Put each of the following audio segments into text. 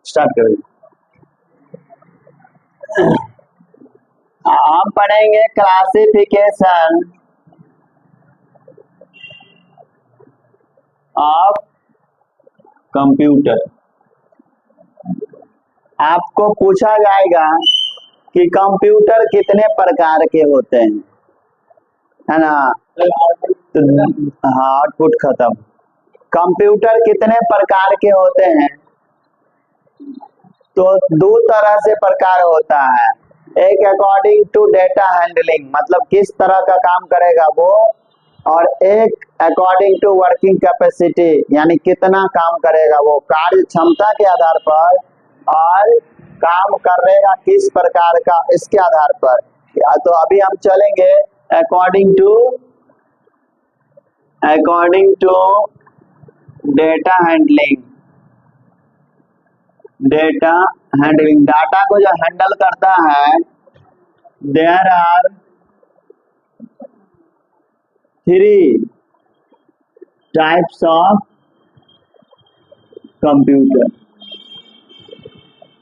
Start करें। हम पढ़ेंगे क्लासिफिकेशन ऑफ कंप्यूटर। आपको पूछा जाएगा कि कंप्यूटर कितने प्रकार के होते हैं, है ना। हाँ, आउटपुट खत्म। कंप्यूटर कितने प्रकार के होते हैं, तो दो तरह से प्रकार होता है। एक अकॉर्डिंग टू डेटा हैंडलिंग, मतलब किस तरह का काम करेगा वो, और एक अकॉर्डिंग टू वर्किंग कैपेसिटी, यानी कितना काम करेगा वो, कार्य क्षमता के आधार पर और काम करेगा किस प्रकार का, इसके आधार पर। तो अभी हम चलेंगे according to data handling. Data handling, data को जो हैंडल करता है, there are 3 types of computer.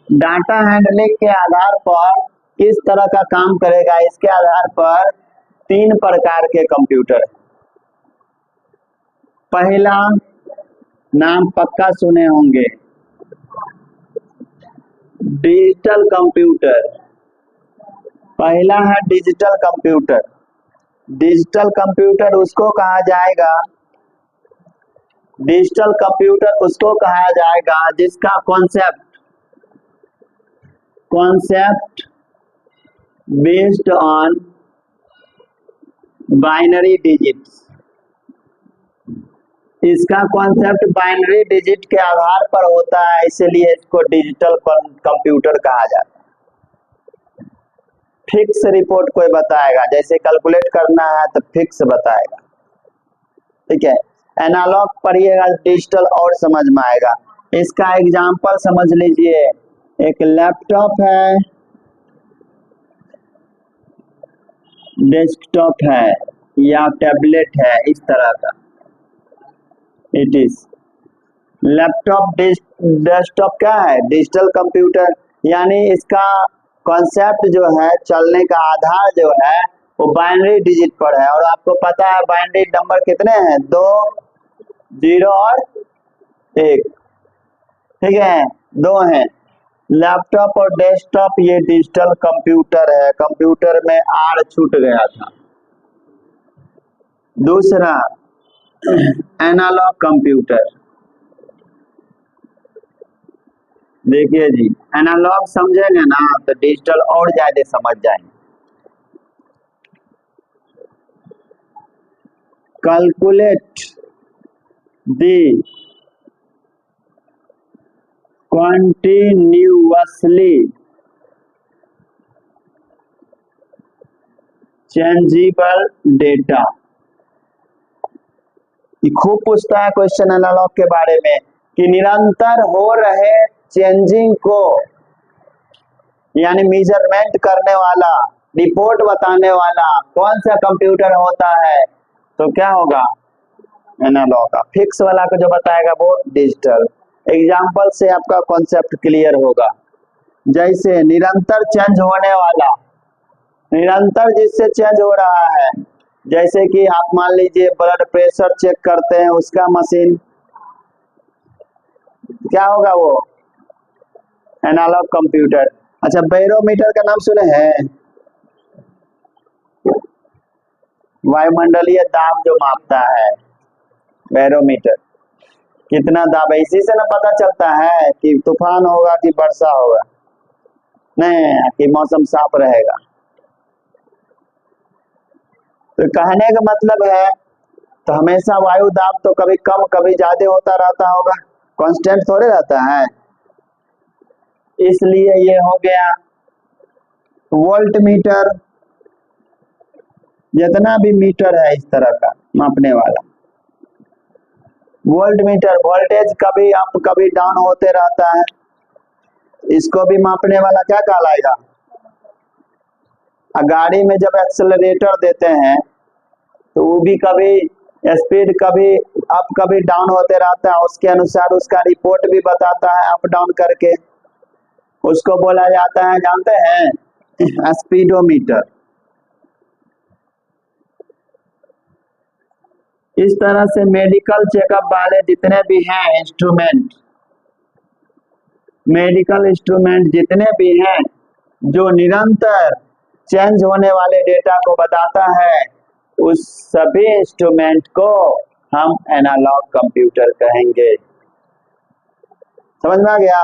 Data handling के आधार पर किस तरह का काम करेगा, इसके आधार पर 3 प्रकार के कंप्यूटर। पहला नाम पक्का सुने होंगे, डिजिटल कंप्यूटर। पहला है डिजिटल कंप्यूटर। डिजिटल कंप्यूटर उसको कहा जाएगा, डिजिटल कंप्यूटर उसको कहा जाएगा जिसका concept based on binary digits. इसका कॉन्सेप्ट बाइनरी डिजिट के आधार पर होता है, इसलिए इसको डिजिटल कंप्यूटर कहा जाता है। फिक्स रिपोर्ट कोई बताएगा, जैसे कैलकुलेट करना है तो फिक्स बताएगा, ठीक है। एनालॉग पढ़िएगा, डिजिटल और समझ में आएगा। इसका एग्जांपल समझ लीजिए, एक लैपटॉप है, डेस्कटॉप है या टैबलेट है, इस तरह का। इट इज लैपटॉप, डेस्कटॉप क्या है, डिजिटल कंप्यूटर। यानी इसका कॉन्सेप्ट जो है, चलने का आधार जो है, वो बाइनरी डिजिट पर है। और आपको पता है बाइनरी नंबर कितने हैं, 2, 0 और 1, ठीक है, 2 हैं। लैपटॉप और डेस्कटॉप ये डिजिटल कंप्यूटर है। कंप्यूटर में आर छूट गया था। दूसरा एनालॉग कंप्यूटर। देखिए जी, एनालॉग समझेंगे ना तो डिजिटल और ज्यादा समझ जाएंगे। Calculate the continuously changeable data। खूब पूछता है क्वेश्चन एनालॉग के बारे में कि निरंतर हो रहे चेंजिंग को, यानी मेजरमेंट करने वाला, रिपोर्ट बताने वाला कौन सा कंप्यूटर होता है, तो क्या होगा, एनालॉग का। फिक्स वाला को जो बताएगा वो डिजिटल। एग्जाम्पल से आपका कॉन्सेप्ट क्लियर होगा। जैसे निरंतर चेंज होने वाला, निरंतर जिससे चेंज हो रहा है, जैसे कि आप मान लीजिए ब्लड प्रेशर चेक करते हैं, उसका मशीन क्या होगा, वो एनालॉग कंप्यूटर। अच्छा, बैरोमीटर का नाम सुने हैं, वायुमंडलीय दाब जो मापता है, बैरोमीटर। कितना दाब है, इसी से ना पता चलता है कि तूफान होगा कि वर्षा होगा, नहीं कि मौसम साफ रहेगा। तो कहने का मतलब है, तो हमेशा वायु दाब तो कभी कम कभी ज्यादा होता रहता होगा, कांस्टेंट थोड़े रहता है। इसलिए ये हो गया वोल्ट मीटर। जितना भी मीटर है इस तरह का मापने वाला, वोल्ट मीटर, वोल्टेज कभी अप कभी डाउन होते रहता है, इसको भी मापने वाला क्या कहलाएगा। गाड़ी में जब एक्सेलरेटर देते हैं तो वो भी कभी स्पीड कभी अप कभी डाउन होते रहता है, उसके अनुसार उसका रिपोर्ट भी बताता है अप डाउन करके। उसको बोला जाता है, जानते हैं, स्पीडोमीटर। इस तरह से मेडिकल चेकअप वाले जितने भी हैं इंस्ट्रूमेंट, मेडिकल इंस्ट्रूमेंट जितने भी हैं जो निरंतर चेंज होने वाले डेटा को बताता है, उस सभी इंस्ट्रूमेंट को हम एनालॉग कंप्यूटर कहेंगे। समझ में आ गया?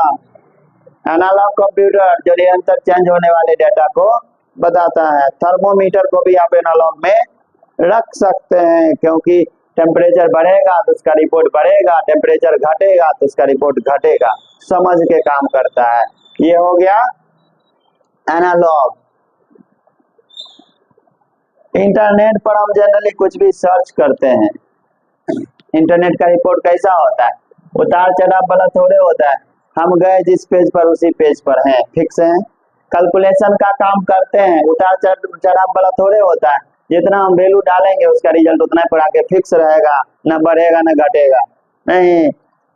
एनालॉग कंप्यूटर जो निरंतर चेंज होने वाले डेटा को बताता है। थर्मोमीटर को भी आप एनालॉग में रख सकते हैं, क्योंकि टेम्परेचर बढ़ेगा तो उसका रिपोर्ट बढ़ेगा, टेम्परेचर घटेगा तो उसका रिपोर्ट घटेगा, समझ के काम करता है। ये हो गया एनालॉग। इंटरनेट पर हम जनरली कुछ भी सर्च करते हैं, इंटरनेट का रिपोर्ट कैसा होता है? उतार चढ़ाव वाला थोड़े होता है। हम गए जिस पेज पर उसी पेज पर हैं, फिक्स हैं। कैलकुलेशन का काम करते हैं, उतार चढ़ाव वाला थोड़े होता है। जितना हम वैल्यू डालेंगे उसका रिजल्ट उतना पर आके फिक्स रहेगा, न बढ़ेगा न घटेगा। नहीं,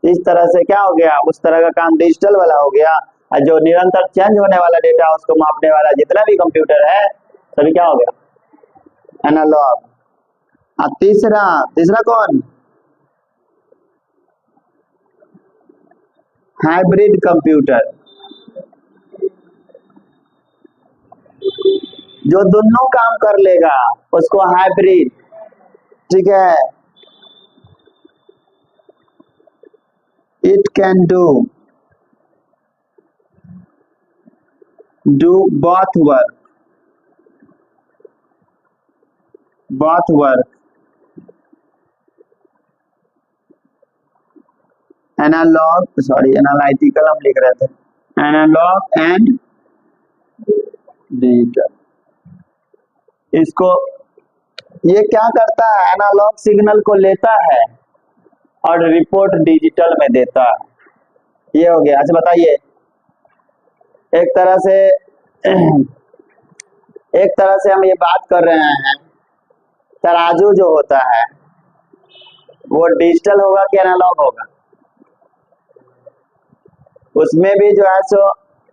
इस तरह से क्या हो गया, उस तरह का काम डिजिटल वाला हो गया। और जो निरंतर चेंज होने वाला डेटा उसको मापने वाला जितना भी कंप्यूटर है सभी क्या हो गया, एनालॉग। तीसरा कौन? हाइब्रिड कंप्यूटर, जो दोनों काम कर लेगा उसको हाइब्रिड, ठीक है। It can do both work analytical हम लिख रहे थे, एनालॉग एंड डिजिटल। इसको ये क्या करता है, एनालॉग सिग्नल को लेता है और रिपोर्ट डिजिटल में देता है। ये हो गया। अच्छा बताइए, एक तरह से हम ये बात कर रहे हैं, तराजू जो होता है वो डिजिटल होगा कि एनालॉग होगा? उसमें भी जो है सो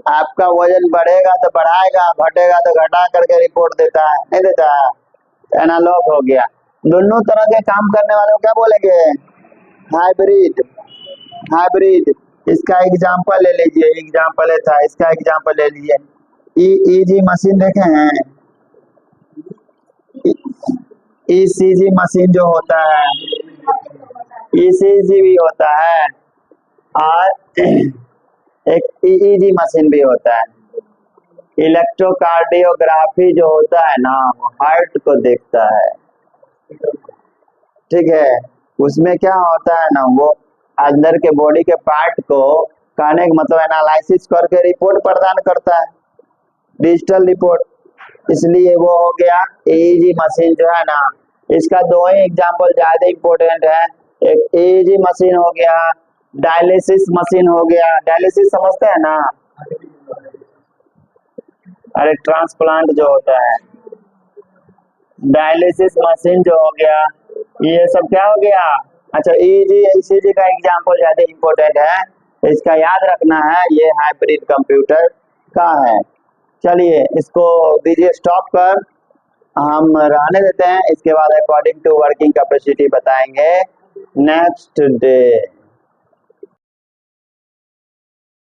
आपका वजन बढ़ेगा तो बढ़ाएगा, घटेगा तो घटा करके रिपोर्ट देता है, नहीं देता है? एनालॉग हो गया। दोनों तरह के काम करने वाले को क्या बोलेंगे, हाइब्रिड। हाइब्रिड, इसका एग्जांपल ले लीजिए, एग्जांपल था, इसका एग्जांपल ले लीजिए। ईईजी मशीन देखे हैं? ईसीजी मशीन जो होता है, ईसीजी भी होता है और एक ईईजी मशीन भी होता है। इलेक्ट्रोकार्डियोग्राफी जो होता है ना, हार्ट को देखता है, ठीक है। उसमें क्या होता है ना, वो अंदर के बॉडी के पार्ट को कहने का मतलब एनालिसिस करके रिपोर्ट प्रदान करता है, डिजिटल रिपोर्ट। इसलिए वो हो गया ईईजी मशीन जो है ना। इसका दो ही एग्जांपल ज्यादा इंपॉर्टेंट है, एक ईईजी मशीन हो गया, डायलिसिस मशीन हो गया। डायलिसिस समझते हैं ना? अरे ट्रांसप्लांट जो होता है, डायलिसिस मशीन जो हो गया, ये सब क्या हो गया। अच्छा, ईजी ईसीजी का एग्जांपल ज्यादा इंपॉर्टेंट है, इसका याद रखना है, ये हाइब्रिड कंप्यूटर का है। चलिए इसको दीजिए स्टॉप कर, हम रहने देते हैं। इसके बाद अकॉर्डिंग टू वर्किंग कैपेसिटी बताएंगे नेक्स्ट डे।